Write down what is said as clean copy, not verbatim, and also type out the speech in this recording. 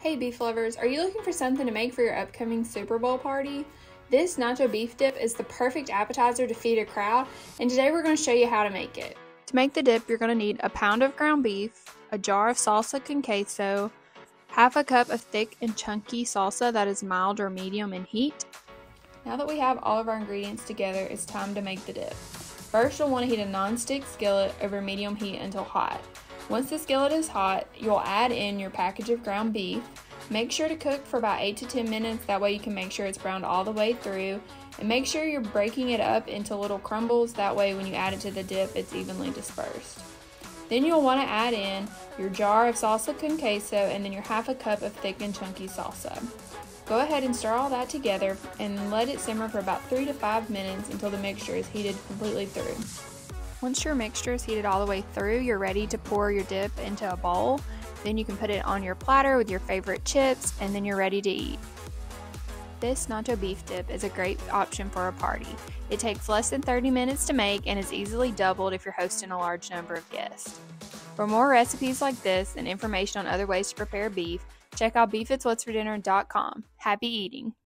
Hey beef lovers, are you looking for something to make for your upcoming Super Bowl party? This Nacho Beef Dip is the perfect appetizer to feed a crowd, and today we're going to show you how to make it. To make the dip, you're going to need a pound of ground beef, a jar of salsa con queso, half a cup of thick and chunky salsa that is mild or medium in heat. Now that we have all of our ingredients together, it's time to make the dip. First, you'll want to heat a non-stick skillet over medium heat until hot. Once the skillet is hot, you'll add in your package of ground beef. Make sure to cook for about 8 to 10 minutes, that way you can make sure it's browned all the way through. And make sure you're breaking it up into little crumbles, that way when you add it to the dip, it's evenly dispersed. Then you'll want to add in your jar of salsa con queso and then your half a cup of thick and chunky salsa. Go ahead and stir all that together and let it simmer for about 3 to 5 minutes until the mixture is heated completely through. Once your mixture is heated all the way through, you're ready to pour your dip into a bowl. Then you can put it on your platter with your favorite chips, and then you're ready to eat. This Nacho Beef Dip is a great option for a party. It takes less than 30 minutes to make and is easily doubled if you're hosting a large number of guests. For more recipes like this and information on other ways to prepare beef, check out beefitswhatsfordinner.com. Happy eating!